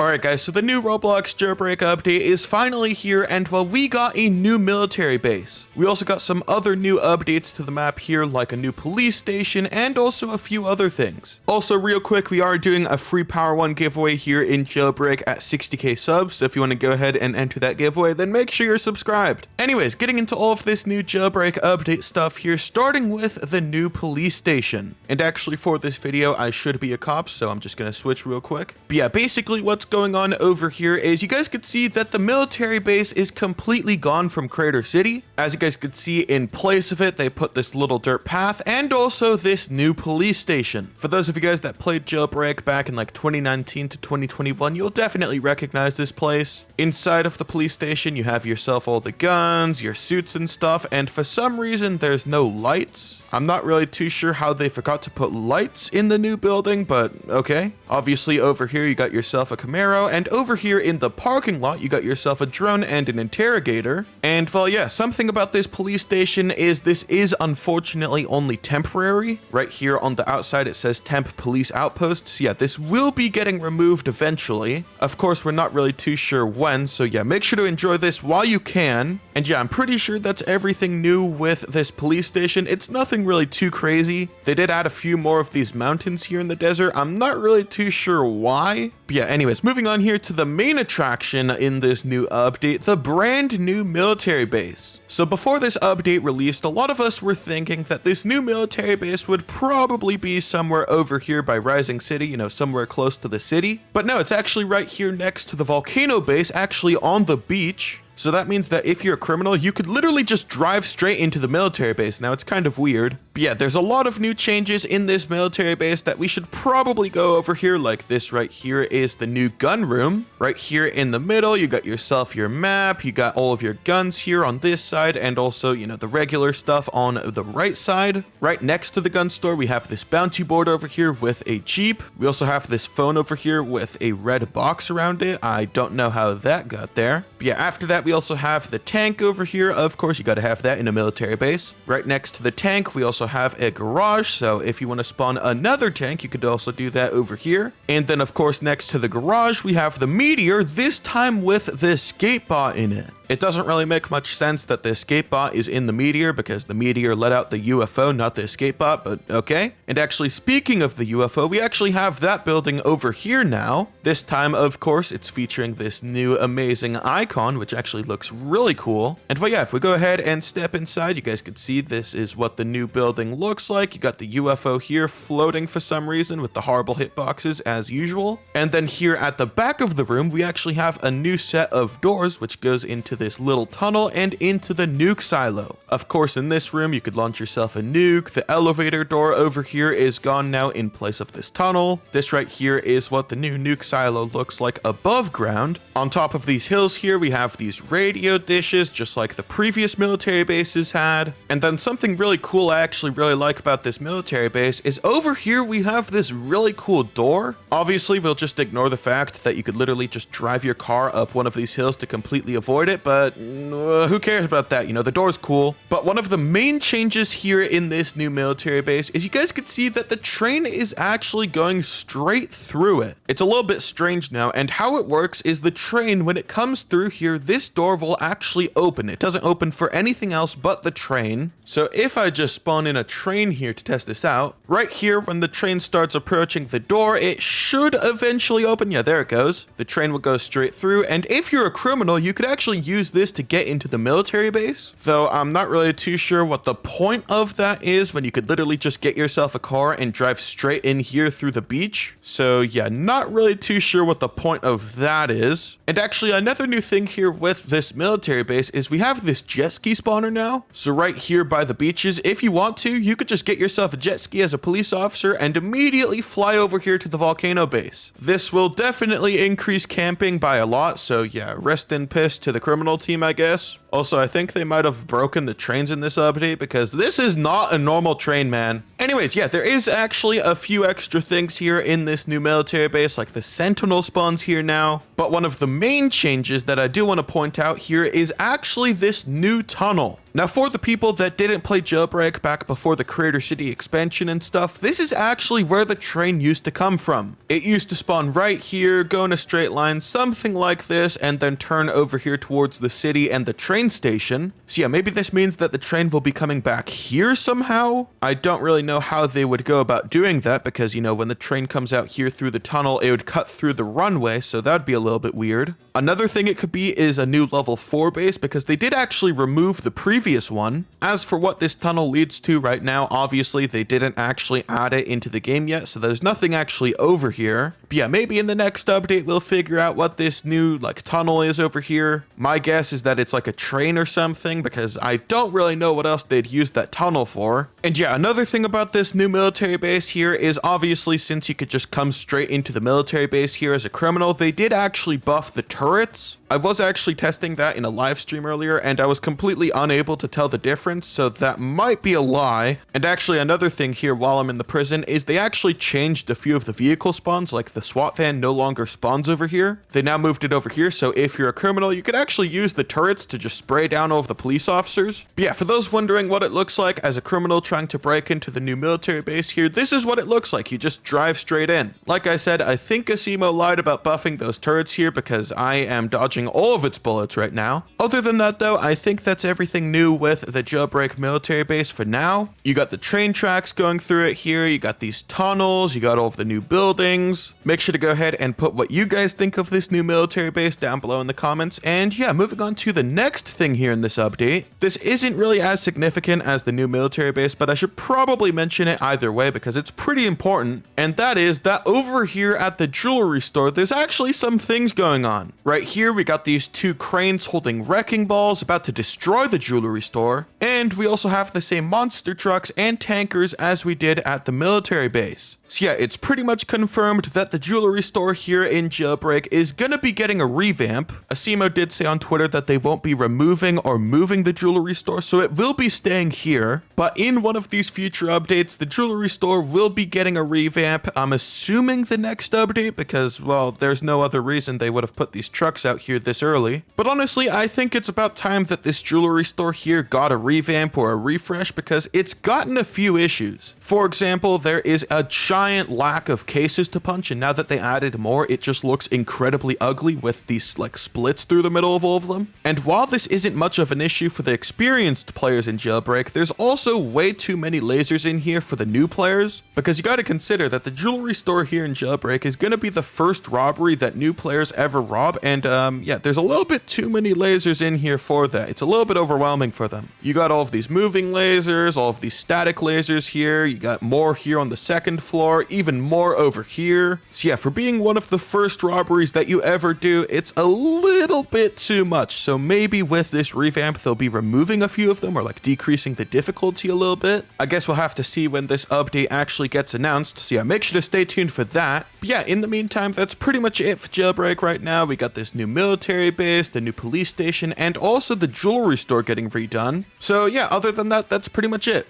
Alright guys, so the new Roblox Jailbreak update is finally here, and well, we got a new military base. We also got some other new updates to the map here, like a new police station and also a few other things. Also, real quick, we are doing a free Power 1 giveaway here in Jailbreak at 60k subs, so if you want to go ahead and enter that giveaway, then make sure you're subscribed. Anyways, getting into all of this new Jailbreak update stuff here, starting with the new police station. And actually for this video, I should be a cop, so I'm just going to switch real quick. But yeah, basically what's going on over here is you guys could see that the military base is completely gone from Crater City. As you guys could see, in place of it, they put this little dirt path and also this new police station. For those of you guys that played Jailbreak back in like 2019 to 2021, you'll definitely recognize this place. Inside of the police station, you have yourself all the guns, your suits and stuff, and for some reason, there's no lights. I'm not really too sure how they forgot to put lights in the new building, but okay. Obviously, over here, you got yourself a Camaro, and over here in the parking lot, you got yourself a drone and an interrogator. And well, yeah, something about this police station is this is unfortunately only temporary. Right here on the outside, it says temp police outposts. Yeah, this will be getting removed eventually. Of course, we're not really too sure when, so yeah, make sure to enjoy this while you can. And yeah, I'm pretty sure that's everything new with this police station. It's nothing really too crazy. They did add a few more of these mountains here in the desert. I'm not really too sure why. But yeah, anyways, moving on here to the main attraction in this new update, the brand new military base. So before this update released, a lot of us were thinking that this new military base would probably be somewhere over here by Rising City, you know, somewhere close to the city. But no, it's actually right here next to the volcano base, actually on the beach. So that means that if you're a criminal, you could literally just drive straight into the military base. Now, it's kind of weird. But yeah, there's a lot of new changes in this military base that we should probably go over here. Like this right here is the new gun room. Right here in the middle, you got yourself your map. You got all of your guns here on this side and also, you know, the regular stuff on the right side. Right next to the gun store, we have this bounty board over here with a Jeep. We also have this phone over here with a red box around it. I don't know how that got there. But yeah, after that, we also have the tank over here. Of course, you got to have that in a military base. Right next to the tank, we also have a garage. So if you want to spawn another tank, you could also do that over here. And then, of course, next to the garage, we have the meteor, this time with the escape bot in it. It doesn't really make much sense that the escape bot is in the meteor because the meteor let out the UFO, not the escape bot, but okay. And actually, speaking of the UFO, we actually have that building over here now. This time, of course, it's featuring this new amazing icon, which actually looks really cool. And well, yeah, if we go ahead and step inside, you guys can see this is what the new building looks like. You got the UFO here floating for some reason with the horrible hitboxes as usual. And then here at the back of the room, we actually have a new set of doors, which goes into this little tunnel and into the nuke silo. Of course, in this room, you could launch yourself a nuke. The elevator door over here is gone now in place of this tunnel. This right here is what the new nuke silo looks like above ground. On top of these hills here, we have these radio dishes, just like the previous military bases had. And then something really cool I actually really like about this military base is over here, we have this really cool door. Obviously, we'll just ignore the fact that you could literally just drive your car up one of these hills to completely avoid it, but who cares about that? You know, the door's cool. But one of the main changes here in this new military base is you guys could see that the train is actually going straight through it. It's a little bit strange now, and how it works is the train, when it comes through here, this door will actually open. It doesn't open for anything else but the train. So if I just spawn in a train here to test this out, right here, when the train starts approaching the door, it should eventually open. Yeah, there it goes. The train will go straight through, and if you're a criminal, you could actually use this to get into the military base. Though I'm not really too sure what the point of that is when you could literally just get yourself a car and drive straight in here through the beach. So yeah, not really too sure what the point of that is. And actually, another new thing here with this military base is we have this jet ski spawner now. So right here by the beaches, if you want to, you could just get yourself a jet ski as a police officer and immediately fly over here to the volcano base. This will definitely increase camping by a lot. So yeah, rest in peace to the criminal team, I guess. Also, I think they might have broken the trains in this update because this is not a normal train, man. Anyways, yeah, there is actually a few extra things here in this new military base, like the Sentinel spawns here now. But one of the main changes that I do want to point out here is actually this new tunnel. Now, for the people that didn't play Jailbreak back before the Creator City expansion and stuff, this is actually where the train used to come from. It used to spawn right here, go in a straight line, something like this, and then turn over here towards the city and the train station. So yeah, maybe this means that the train will be coming back here somehow. I don't really know how they would go about doing that because, you know, when the train comes out here through the tunnel, it would cut through the runway, so that'd be a little bit weird. Another thing it could be is a new level 4 base because they did actually remove the previous one. As for what this tunnel leads to right now, obviously they didn't actually add it into the game yet, so there's nothing actually over here. But yeah, maybe in the next update we'll figure out what this new like tunnel is over here. My guess is that it's like a train or something because I don't really know what else they'd use that tunnel for. And yeah, another thing about this new military base here is obviously since you could just come straight into the military base here as a criminal, they did actually buff the turrets. I was actually testing that in a live stream earlier and I was completely unable to tell the difference, so that might be a lie. And actually another thing here while I'm in the prison is they actually changed a few of the vehicle spawns, like the SWAT van no longer spawns over here. They now moved it over here, so if you're a criminal, you could actually use the turrets to just spray down all of the police officers. But yeah, for those wondering what it looks like as a criminal trying to break into the new military base here, this is what it looks like. You just drive straight in. Like I said, I think Asimo lied about buffing those turrets here because I am dodging all of its bullets right now. Other than that though, I think that's everything new with the Jailbreak military base for now. You got the train tracks going through it here, you got these tunnels, you got all of the new buildings. Make sure to go ahead and put what you guys think of this new military base down below in the comments. And yeah, moving on to the next thing here in this update. This isn't really as significant as the new military base, but I should probably mention it either way because it's pretty important. And that is that over here at the jewelry store, there's actually some things going on. Right here, we got these two cranes holding wrecking balls about to destroy the jewelry store. And we also have the same monster trucks and tankers as we did at the military base. So yeah, it's pretty much confirmed that the jewelry store here in Jailbreak is gonna be getting a revamp. Asimo did say on Twitter that they won't be removing or moving the jewelry store, so it will be staying here. But in one of these future updates, the jewelry store will be getting a revamp. I'm assuming the next update because, well, there's no other reason they would have put these trucks out here this early. But honestly, I think it's about time that this jewelry store here got a revamp or a refresh because it's gotten a few issues. For example, there is a giant lack of cases to punch, and now that they added more, it just looks incredibly ugly with these like splits through the middle of all of them. And while this isn't much of an issue for the experienced players in Jailbreak, there's also way too many lasers in here for the new players, because you got to consider that the jewelry store here in Jailbreak is going to be the first robbery that new players ever rob, and yeah, there's a little bit too many lasers in here for that. It's a little bit overwhelming for them. You got all of these moving lasers, all of these static lasers here, you got more here on the second floor, even more over here. So yeah, for being one of the first robberies that you ever do, it's a little bit too much. So maybe with this revamp, they'll be removing a few of them or like decreasing the difficulty a little bit. I guess we'll have to see when this update actually gets announced. So yeah, make sure to stay tuned for that. But yeah, in the meantime, that's pretty much it for Jailbreak right now. We got this new military base, the new police station, and also the jewelry store getting redone. So yeah, other than that, that's pretty much it.